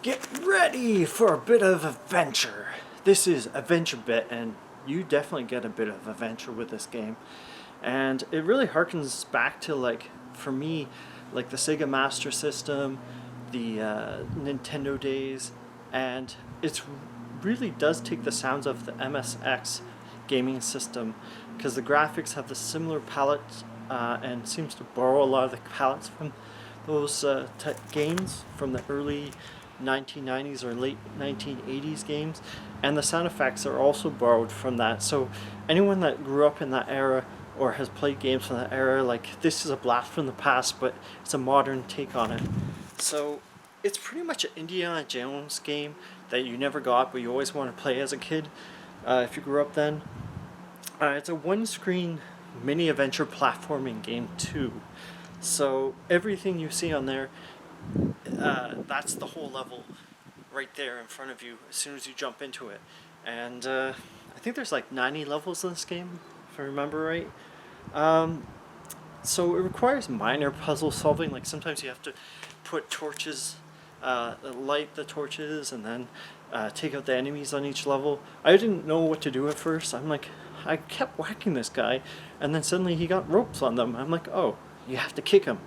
Get ready for a bit of adventure. This is Adventure Bit, and you definitely get a bit of adventure with this game. And it really harkens back to, like, for me, like the Sega Master System, the Nintendo days, and it really does take the sounds of the MSX gaming system, because the graphics have the similar palette and seems to borrow a lot of the palettes from those games from the early 1990s or late 1980s games, and the sound effects are also borrowed from that. So anyone that grew up in that era or has played games from that era, like, this is a blast from the past, but it's a modern take on it. So it's pretty much an Indiana Jones game that you never got but you always want to play as a kid if you grew up then. It's a one-screen mini adventure platforming game too. So everything you see on there, that's the whole level right there in front of you as soon as you jump into it. And I think there's like 90 levels in this game, if I remember right. So it requires minor puzzle solving, like sometimes you have to put torches, light the torches, and then take out the enemies on each level. I didn't know what to do at first. I kept whacking this guy, and then suddenly he got ropes on them. I'm like, oh, you have to kick him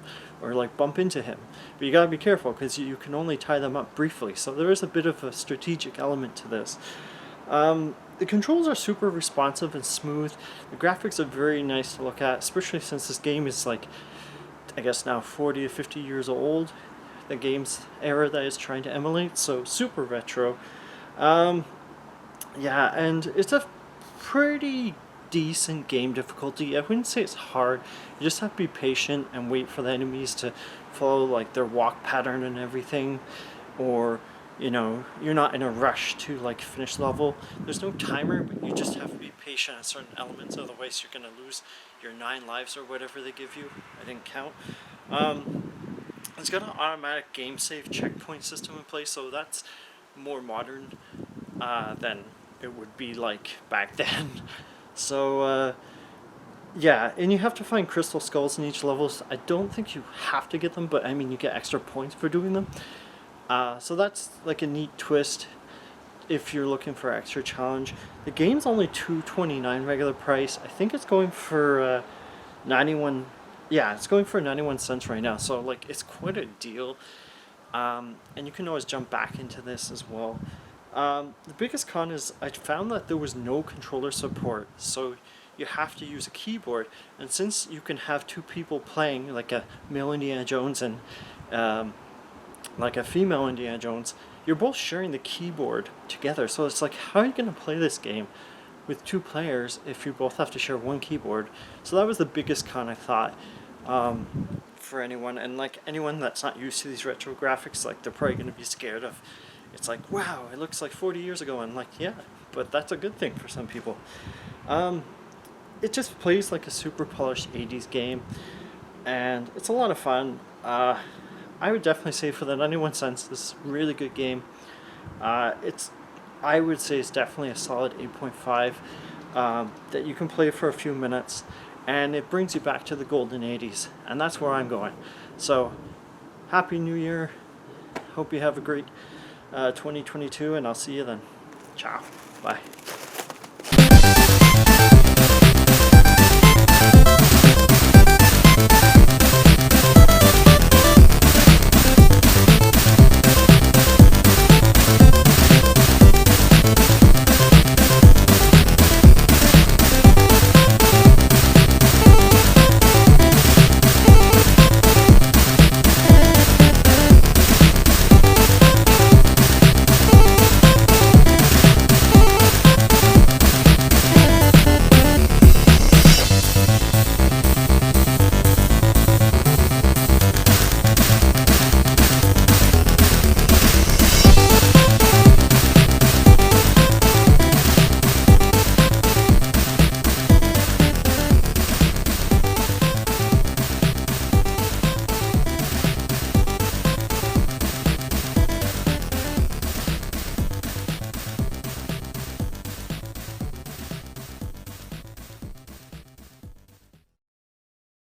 or like bump into him, but you gotta be careful because you can only tie them up briefly. So there is a bit of a strategic element to this. The controls are super responsive and smooth. The graphics are very nice to look at, especially since this game is, like, I guess now 40 to 50 years old, the game's era that is trying to emulate, so super retro. Yeah, and it's a pretty decent game difficulty. I wouldn't say it's hard. You just have to be patient and wait for the enemies to follow, like, their walk pattern and everything, or you're not in a rush to, like, finish the level. There's no timer, but you just have to be patient at certain elements, otherwise you're gonna lose your 9 lives or whatever they give you. I didn't count. It's got an automatic game save checkpoint system in place, so that's more modern than it would be like back then. So yeah, and you have to find crystal skulls in each level. So I don't think you have to get them, but I mean, you get extra points for doing them. So that's like a neat twist if you're looking for extra challenge. The game's only $2.29 regular price. I think it's going for 91. Yeah, it's going for 91 cents right now. So, like, it's quite a deal. And you can always jump back into this as well. The biggest con is I found that there was no controller support, so you have to use a keyboard. And since you can have 2 people playing, like a male Indiana Jones and like a female Indiana Jones, you're both sharing the keyboard together. So it's like, how are you going to play this game with 2 players if you both have to share one keyboard? So that was the biggest con, I thought, for anyone. And like anyone that's not used to these retro graphics, like, they're probably going to be scared of. It's like, wow, it looks like 40 years ago. And like, yeah, but that's a good thing for some people. It just plays like a super polished 80s game, and it's a lot of fun. I would definitely say for the 91 cents, this is a really good game. I would say it's definitely a solid 8.5 that you can play for a few minutes, and it brings you back to the golden 80s, and that's where I'm going. So, Happy New Year. Hope you have a great 2022, and I'll see you then. Ciao. Bye.